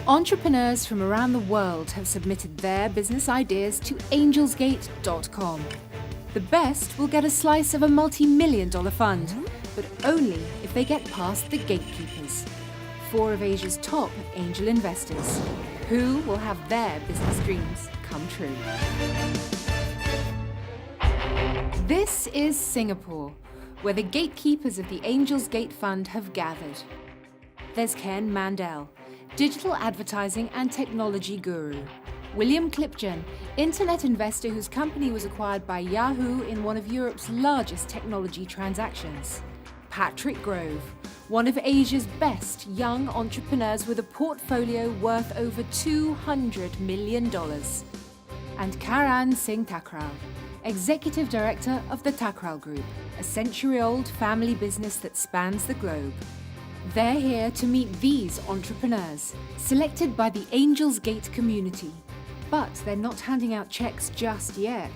Entrepreneurs from around the world have submitted their business ideas to angelsgate.com. The best will get a slice of a multi-million-dollar fund, but only if they get past the gatekeepers, 4 of Asia's top angel investors, who will have their business dreams come true. This is Singapore, where the gatekeepers of the Angels Gate Fund have gathered. There's Ken Mandel, digital advertising and technology guru. William Klipgen, internet investor whose company was acquired by Yahoo in one of Europe's largest technology transactions. Patrick Grove, one of Asia's best young entrepreneurs with a portfolio worth over $200 million. And Karan Singh Thakral, executive director of the Thakral Group, a century-old family business that spans the globe. They're here to meet these entrepreneurs, selected by the Angels Gate community. But they're not handing out checks just yet.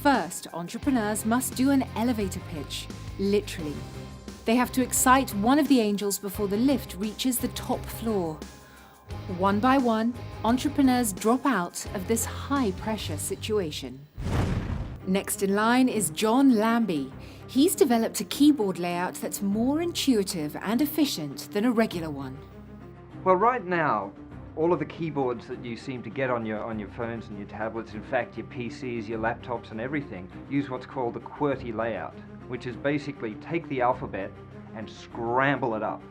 First, entrepreneurs must do an elevator pitch, literally. They have to excite one of the angels before the lift reaches the top floor. One by one, entrepreneurs drop out of this high-pressure situation. Next in line is John Lambie. He's developed a keyboard layout that's more intuitive and efficient than a regular one. Well, right now, all of the keyboards that you seem to get on your phones and your tablets, in fact your PCs, your laptops and everything, use what's called the QWERTY layout, which is basically take the alphabet and scramble it up.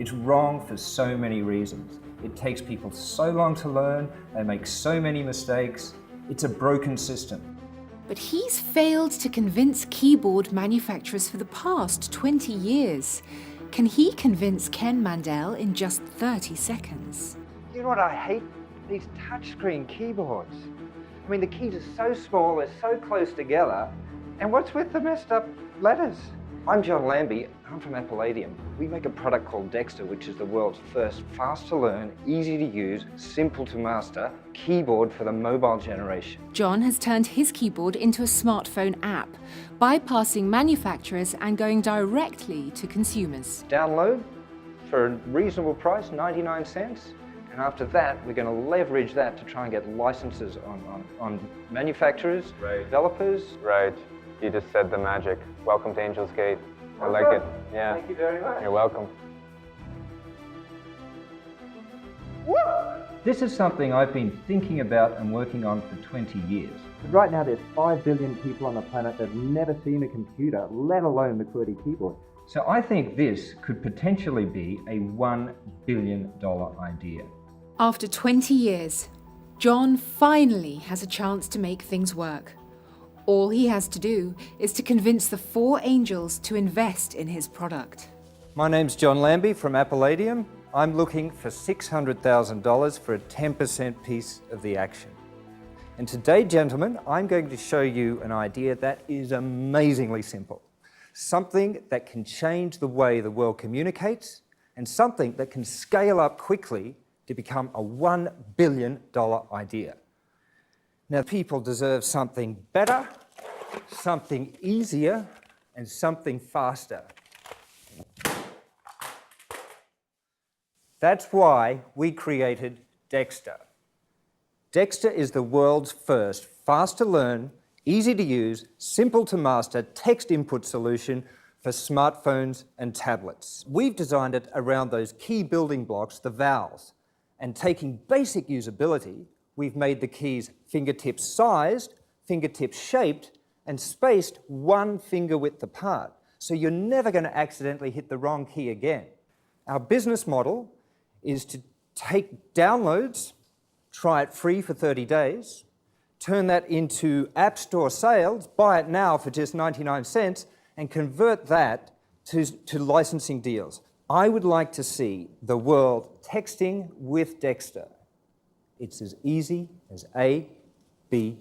It's wrong for so many reasons. It takes people so long to learn, they make so many mistakes. It's a broken system. But he's failed to convince keyboard manufacturers for the past 20 years. Can he convince Ken Mandel in just 30 seconds? You know what I hate? These touchscreen keyboards. I mean, the keys are so small, they're so close together. And what's with the messed up letters? I'm John Lambie, I'm from Palladium. We make a product called Dexter, which is the world's first fast-to-learn, easy-to-use, simple-to-master keyboard for the mobile generation. John has turned his keyboard into a smartphone app, bypassing manufacturers and going directly to consumers. Download for a reasonable price, 99 cents. And after that, we're going to leverage that to try and get licenses on manufacturers, developers. Right. You just said the magic. Welcome to Angels Gate. I like it. Yeah. Thank you very much. You're welcome. This is something I've been thinking about and working on for 20 years. But right now there's 5 billion people on the planet that have never seen a computer, let alone the QWERTY keyboard. So I think this could potentially be a $1 billion idea. After 20 years, John finally has a chance to make things work. All he has to do is to convince the 4 angels to invest in his product. My name's John Lambie from Palladium. I'm looking for $600,000 for a 10% piece of the action. And today, gentlemen, I'm going to show you an idea that is amazingly simple. Something that can change the way the world communicates and something that can scale up quickly to become a $1 billion idea. Now, people deserve something better, something easier, and something faster. That's why we created Dexter. Dexter is the world's first fast-to-learn, easy-to-use, simple-to-master text input solution for smartphones and tablets. We've designed it around those key building blocks, the vowels, and taking basic usability, we've made the keys fingertip sized, fingertip shaped, and spaced 1 finger width apart. So you're never going to accidentally hit the wrong key again. Our business model is to take downloads, try it free for 30 days, turn that into App Store sales, buy it now for just 99 cents, and convert that to licensing deals. I would like to see the world texting with Dexter. It's as easy as A, B,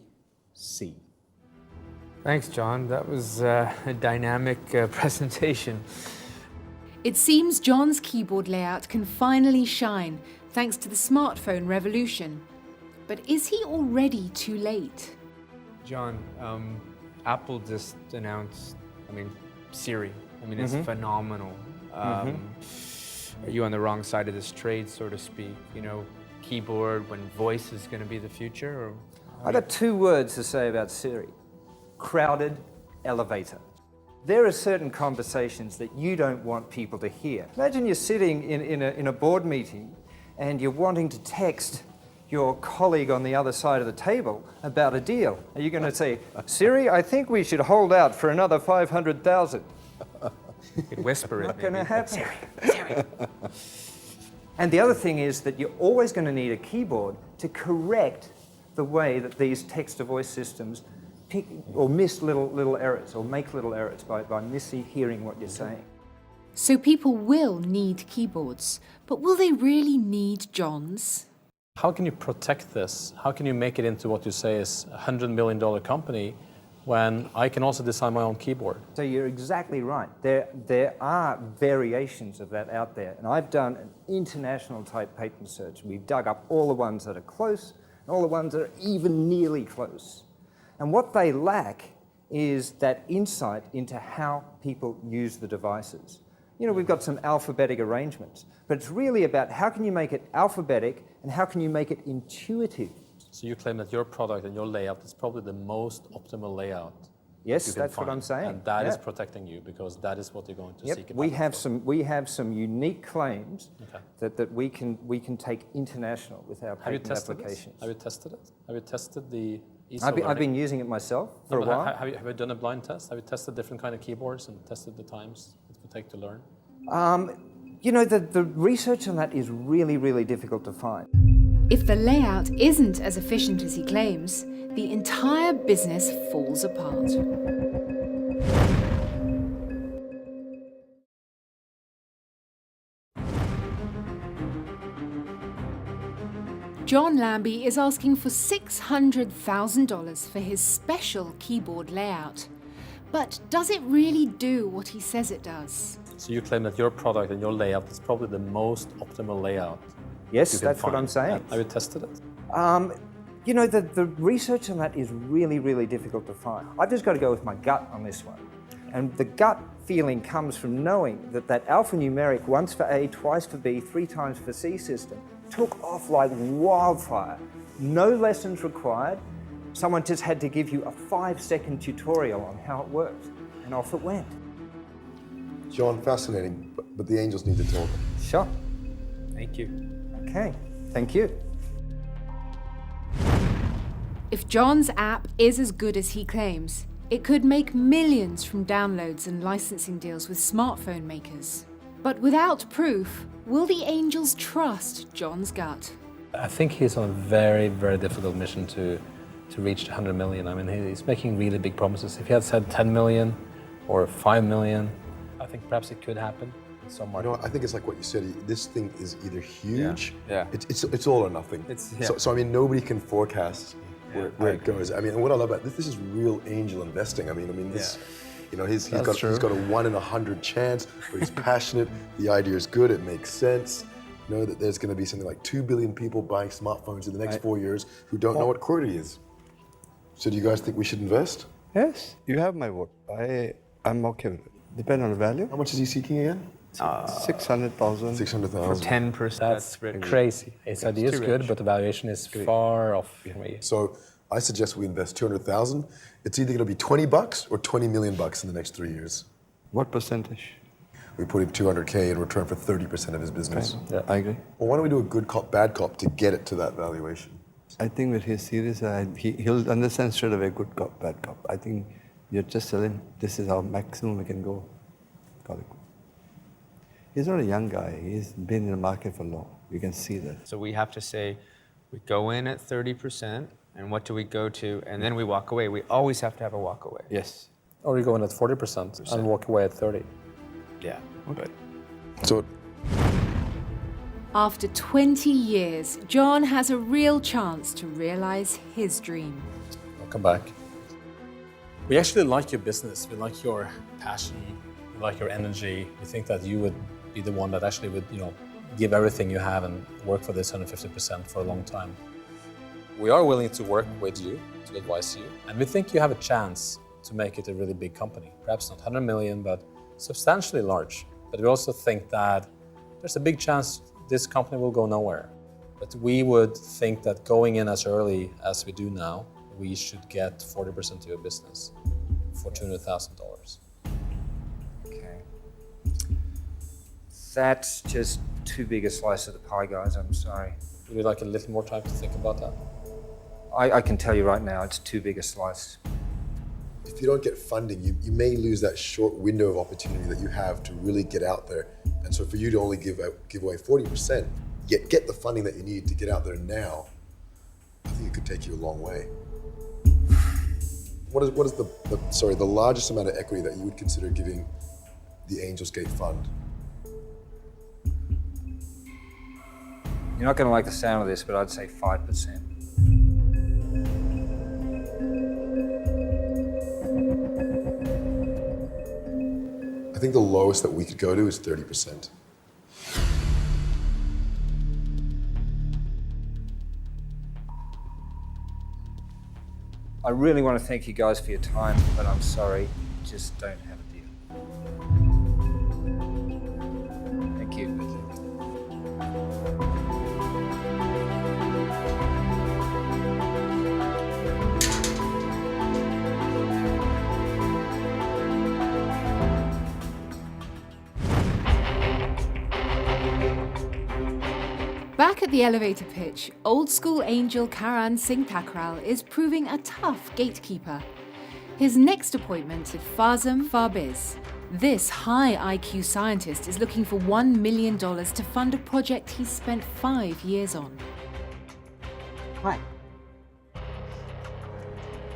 C. Thanks, John. That was a dynamic presentation. It seems John's keyboard layout can finally shine thanks to the smartphone revolution. But is he already too late? John, Apple just announced, Siri. It's phenomenal. Are you on the wrong side of this trade, so to speak? keyboard when voice is going to be the future? Or I got 2 words to say about Siri. Crowded elevator. There are certain conversations that you don't want people to hear. Imagine you're sitting in a board meeting and you're wanting to text your colleague on the other side of the table about a deal. Are you going to say, Siri, I think we should hold out for another 500,000? you could whisper it. Not going to happen. Siri. And the other thing is that you're always going to need a keyboard to correct the way that these text-to-voice systems pick or miss little errors or make little errors by mishearing what you're saying. So people will need keyboards, but will they really need John's? How can you protect this? How can you make it into what you say is a $100 million company when I can also design my own keyboard? So you're exactly right. There are variations of that out there. And I've done an international type patent search. We've dug up all the ones that are close and all the ones that are even nearly close. And what they lack is that insight into how people use the devices. You know, we've got some alphabetic arrangements, but it's really about how can you make it alphabetic and how can you make it intuitive. So you claim that your product and your layout is probably the most optimal layout. Yes, you can that's what find. I'm saying. And that is Yeah. protecting you because that is what you're going to Yep. seek. We have some unique claims Okay. that we can take international with our Have you patent tested applications. this? Have you tested it? Have you tested the ease I've of been learning? using it myself for No, a but while. Have you done a blind test? Have you tested different kind of keyboards and tested the times it would take to learn? You know, the research on that is really, really difficult to find. If the layout isn't as efficient as he claims, the entire business falls apart. John Lambie is asking for $600,000 for his special keyboard layout. But does it really do what he says it does? So you claim that your product and your layout is probably the most optimal layout. Yes, you can that's what find. I'm saying. Have you tested it? You know, the research on that is really, really difficult to find. I've just got to go with my gut on this one. And the gut feeling comes from knowing that that alphanumeric, once for A, twice for B, 3 times for C system took off like wildfire. No lessons required. Someone just had to give you a 5-second tutorial on how it worked, and off it went. John, fascinating, but the angels need to talk. Sure. Thank you. Okay, thank you. If John's app is as good as he claims, it could make millions from downloads and licensing deals with smartphone makers. But without proof, will the angels trust John's gut? I think he's on a very, very difficult mission to reach 100 million. I mean, he's making really big promises. If he had said 10 million or 5 million, I think perhaps it could happen in some You market. know, I think it's like what you said. This thing is either huge. Yeah. It's all or nothing. So I mean, nobody can forecast where it goes. I mean, and what I love about this is real angel investing. I mean, this. You know, he's got a 1 in 100 chance, but he's passionate. The idea is good. It makes sense. You know that there's going to be something like 2 billion people buying smartphones in the next 4 years who don't know what QWERTY is. So do you guys think we should invest? Yes, you have my vote. I'm okay with it. Depend on the value. How much is he seeking again? 600,000. 600,000. 10%. That's crazy. His idea is good, but the valuation is far off for me. So I suggest we invest 200,000. It's either going to be $20 or 20 million bucks in the next 3 years. What percentage? We put in 200K in return for 30% of his business. Yeah. I agree. Well, why don't we do a good cop, bad cop to get it to that valuation? I think with his series, he'll understand straight away good cop, bad cop. I think you're just telling this is how maximum we can go. He's not a young guy. He's been in the market for long. You can see that. So we have to say, we go in at 30%, and what do we go to? And then we walk away. We always have to have a walk away. Yes. Or you go in at 40% and walk away at 30. Yeah. Okay. So After 20 years, John has a real chance to realize his dream. Welcome back. We actually like your business. We like your passion. We like your energy. We think that you would be the one that actually would, give everything you have and work for this 150% for a long time. We are willing to work with you, to advise you, and we think you have a chance to make it a really big company. Perhaps not 100 million, but substantially large. But we also think that there's a big chance this company will go nowhere. But we would think that going in as early as we do now, we should get 40% of your business for $200,000. Okay. That's just too big a slice of the pie, guys. I'm sorry. Would you like a little more time to think about that? I can tell you right now, it's too big a slice. If you don't get funding, you may lose that short window of opportunity that you have to really get out there. And so for you to only give away 40%, yet get the funding that you need to get out there now, I think it could take you a long way. What is the largest amount of equity that you would consider giving the Angels Gate Fund? You're not going to like the sound of this, but I'd say 5%. I think the lowest that we could go to is 30%. I really want to thank you guys for your time, but I'm sorry, just don't have a deal. Thank you. Back at the elevator pitch, old-school angel Karan Singh Thakral is proving a tough gatekeeper. His next appointment is Farzan Fabiz. This high IQ scientist is looking for $1 million to fund a project he's spent 5 years on. Hi.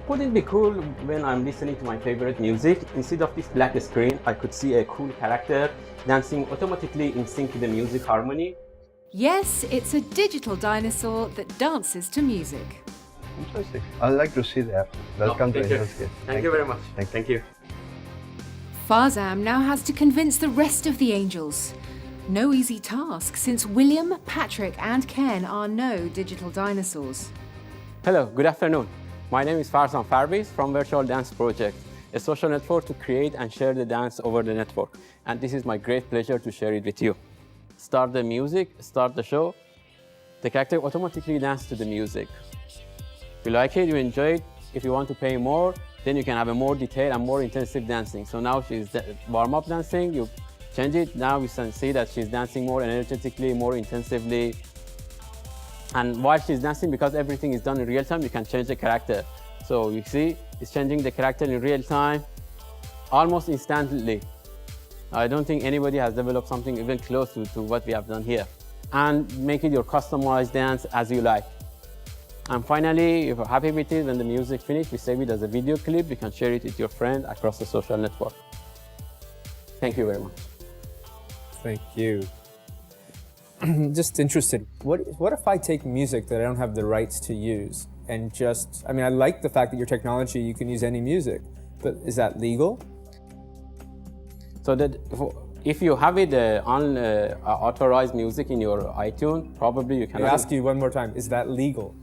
Would it be cool when I'm listening to my favorite music, instead of this black screen, I could see a cool character dancing automatically in sync with the music harmony? Yes, it's a digital dinosaur that dances to music. Fantastic. I'd like to see that. Welcome to Angels Gate. Thank you very much. Thank you. Farzan now has to convince the rest of the angels. No easy task, since William, Patrick and Ken are no digital dinosaurs. Hello, good afternoon. My name is Farzan Fabiz from Virtual Dance Project, a social network to create and share the dance over the network. And this is my great pleasure to share it with you. Start the music, start the show. The character automatically dances to the music. If you like it, you enjoy it. If you want to pay more, then you can have a more detailed and more intensive dancing. So now she's warm-up dancing, you change it. Now you can see that she's dancing more energetically, more intensively. And while she's dancing, because everything is done in real time, you can change the character. So you see, it's changing the character in real time, almost instantly. I don't think anybody has developed something even close to what we have done here. And make it your customized dance as you like. And finally, if you're happy with it, when the music finishes, we save it as a video clip. You can share it with your friend across the social network. Thank you very much. Thank you. Just interested, what if I take music that I don't have the rights to use and just, I mean, I like the fact that your technology, you can use any music, but is that legal? So that if you have it unauthorized music in your iTunes, probably you can. I ask you one more time, is that legal?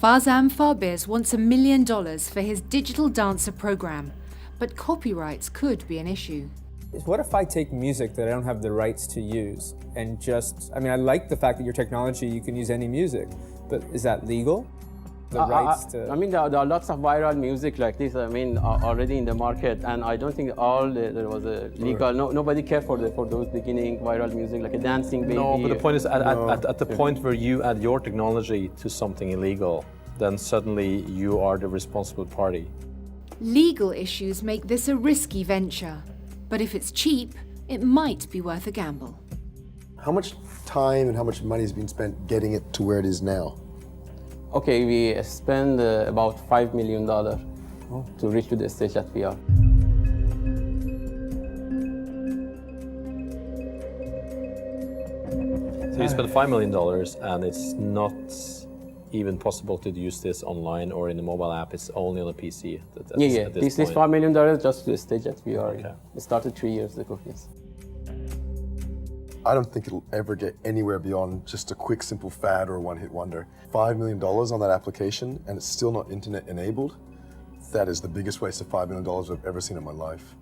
Farzan Fabiz wants $1 million for his digital dancer program, but copyrights could be an issue. What if I take music that I don't have the rights to use and just, I mean, I like the fact that your technology, you can use any music, but is that legal? The rights to... I mean, there are lots of viral music like this, I mean, already in the market, and I don't think there was a legal, nobody cared for those beginning viral music, like a dancing baby. No, but the point is, at the point where you add your technology to something illegal, then suddenly you are the responsible party. Legal issues make this a risky venture, but if it's cheap, it might be worth a gamble. How much time and how much money has been spent getting it to where it is now? Okay, we spend about $5 million to reach to the stage that we are. So you spend $5 million and it's not even possible to use this online or in a mobile app. It's only on a PC. This is $5 million just to the stage that we are. Okay. It started 3 years ago, yes. I don't think it'll ever get anywhere beyond just a quick, simple fad or a one-hit wonder. $5 million on that application, and it's still not internet enabled. That is the biggest waste of $5 million I've ever seen in my life.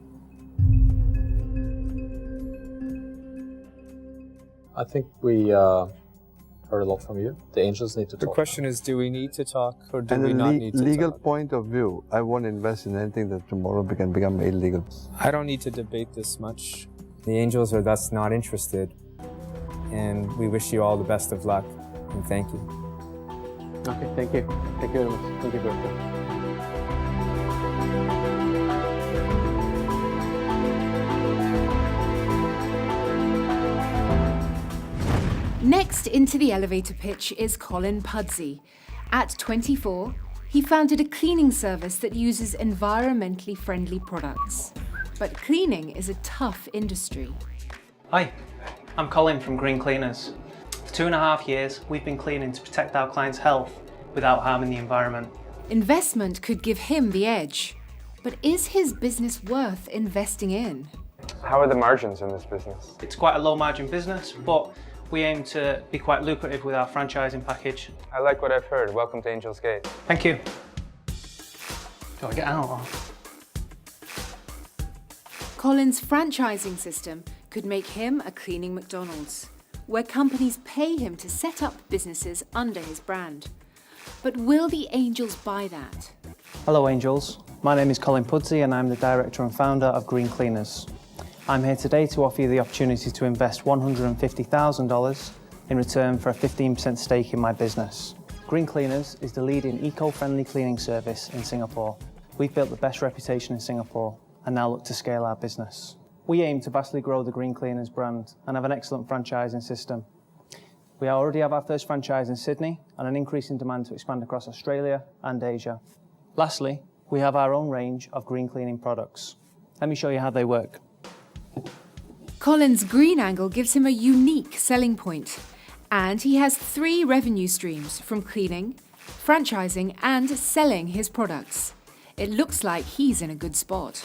I think we heard a lot from you. The angels need to talk. The question is, do we need to talk or do And we the not need to legal talk? point of view, I won't invest in anything that tomorrow can become illegal. I don't need to debate this much. The angels are thus not interested, and we wish you all the best of luck, and thank you. Okay, thank you. Thank you very much. Thank you very much. Next into the elevator pitch is Colin Pudsey. At 24, he founded a cleaning service that uses environmentally friendly products. But cleaning is a tough industry. Hi, I'm Colin from Green Cleaners. For 2.5 years, we've been cleaning to protect our clients' health without harming the environment. Investment could give him the edge. But is his business worth investing in? How are the margins in this business? It's quite a low margin business, but we aim to be quite lucrative with our franchising package. I like what I've heard. Welcome to Angel's Gate. Thank you. Do I get out? Colin's franchising system could make him a cleaning McDonald's, where companies pay him to set up businesses under his brand. But will the Angels buy that? Hello Angels, my name is Colin Pudsey and I'm the director and founder of Green Cleaners. I'm here today to offer you the opportunity to invest $150,000 in return for a 15% stake in my business. Green Cleaners is the leading eco-friendly cleaning service in Singapore. We've built the best reputation in Singapore and now look to scale our business. We aim to vastly grow the Green Cleaners brand and have an excellent franchising system. We already have our first franchise in Sydney and an increase in demand to expand across Australia and Asia. Lastly, we have our own range of green cleaning products. Let me show you how they work. Colin's green angle gives him a unique selling point, and he has 3 revenue streams from cleaning, franchising, and selling his products. It looks like he's in a good spot.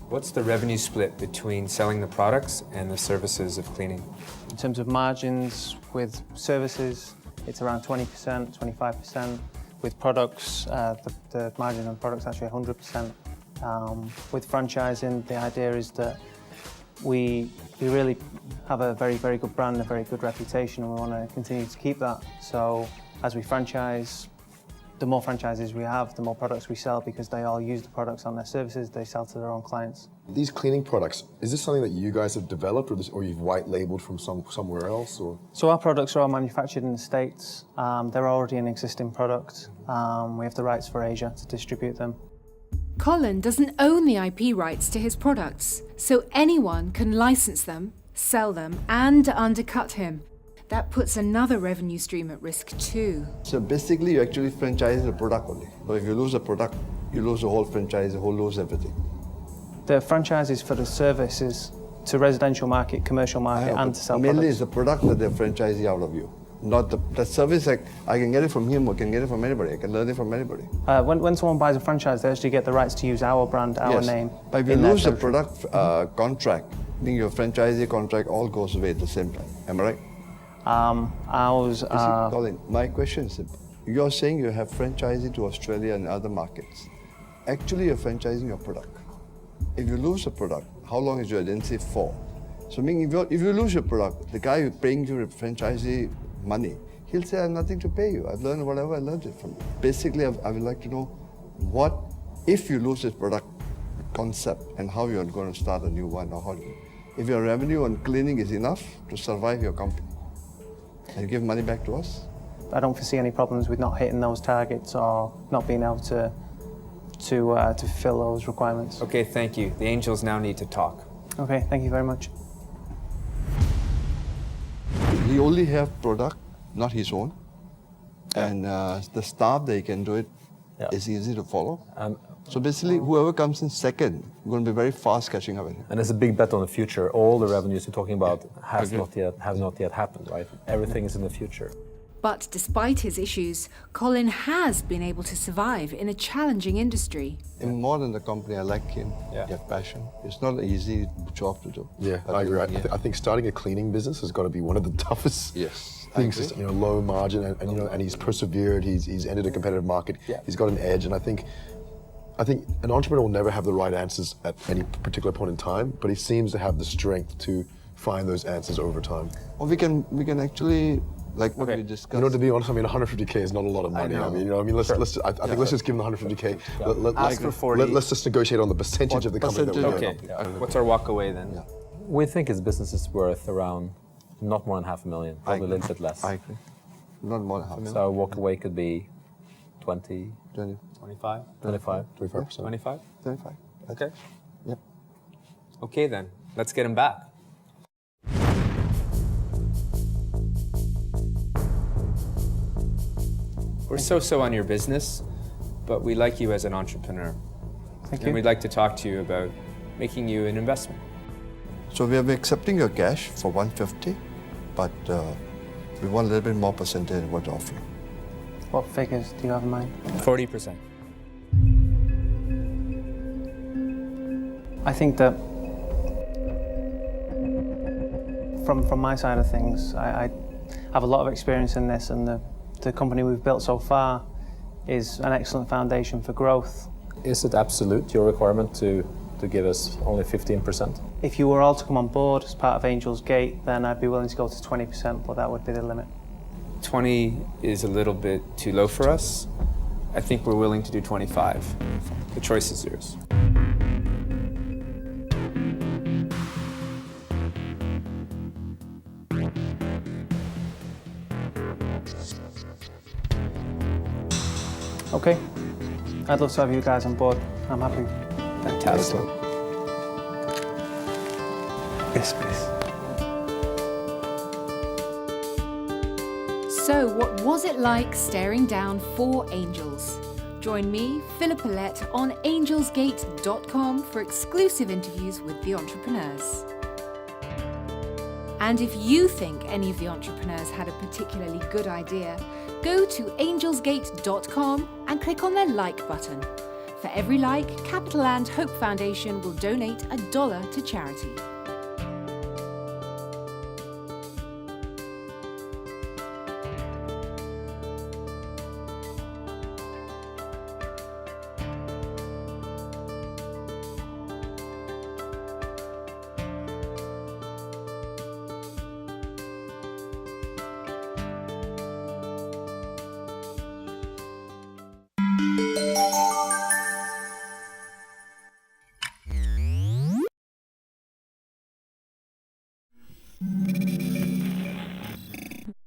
What's the revenue split between selling the products and the services of cleaning? In terms of margins, with services, it's around 20%, 25%. With products, the margin on products is actually 100%. With franchising, the idea is that we really have a very, very good brand, a very good reputation, and we want to continue to keep that. So as we franchise, the more franchises we have, the more products we sell because they all use the products on their services they sell to their own clients. These cleaning products, is this something that you guys have developed or you've white labeled from somewhere else? Or? So our products are all manufactured in the States. They're already an existing product. We have the rights for Asia to distribute them. Colin doesn't own the IP rights to his products, so anyone can license them, sell them, and undercut him. That puts another revenue stream at risk too. So basically, you actually franchise the product only. So if you lose a product, you lose the whole franchise, you lose everything. The franchise is for the services to residential market, commercial market, and to sell mainly products. it's the product that they're franchising out of you. Not the service, like I can get it from him or can get it from anybody. I can learn it from anybody. When someone buys a franchise, they actually get the rights to use our brand, our name. But if you lose the product contract, then your franchisee contract all goes away at the same time. Am I right? Ours are... Colin, my question is simple. You're saying you have franchising to Australia and other markets. Actually, you're franchising your product. If you lose a product, how long is your agency for? So meaning if you lose your product, the guy who's paying you franchisee money, he'll say, I have nothing to pay you. I've learned whatever I learned it from you. Basically, I would like to know what, if you lose this product concept and how you're going to start a new one or how if your revenue on cleaning is enough to survive your company and give money back to us. I don't foresee any problems with not hitting those targets or not being able to fulfill those requirements. Okay, thank you. The Angels now need to talk. Okay, thank you very much. He only have product, not his own, and the staff that he can do it is easy to follow. So basically, whoever comes in second, is going to be very fast catching up with him. And it's a big bet on the future. All the revenues you're talking about have not yet happened, right? Everything is in the future. But despite his issues, Colin has been able to survive in a challenging industry. In more than the company, I like him. Yeah. He has passion. It's not an easy job to do. Yeah, I agree. I think starting a cleaning business has got to be one of the toughest things. You know, low margin, and you know, and he's persevered. He's entered a competitive market. Yeah. He's got an edge, and I think an entrepreneur will never have the right answers at any particular point in time, but he seems to have the strength to find those answers over time. Or we can actually, like what we discussed. You know, to be honest, I mean, 150K is not a lot of money. I mean, you know, I mean, let's just give him the 150K. Ask for 40. Let's just negotiate on the percentage of the company that we have. Okay. What's our walk away then? Yeah. We think his business is worth around not more than $500,000, probably a little bit less. I agree. Not more than half. So our walk away could be 20, 25? 25. 25%. 25? 25. Okay. Yep. Okay then, let's get him back. We're so on your business, but we like you as an entrepreneur. Thank And you. we'd like to talk to you about making you an investment. So we are accepting your cash for 150, but we want a little bit more percentage of what you're offering. What figures do you have in mind? 40%. I think that from my side of things, I have a lot of experience in this, and the company we've built so far is an excellent foundation for growth. Is it absolute, your requirement to give us only 15%? If you were all to come on board as part of Angel's Gate, then I'd be willing to go to 20%, but that would be the limit. 20 is a little bit too low for us. I think we're willing to do 25. The choice is yours. Okay, I'd love to have you guys on board. I'm happy. Fantastic. Yes, please. So, what was it like staring down 4 angels? Join me, Philip Alette, on angelsgate.com for exclusive interviews with the entrepreneurs. And if you think any of the entrepreneurs had a particularly good idea, go to angelsgate.com and click on their like button. For every like, Capital and Hope Foundation will donate $1 to charity.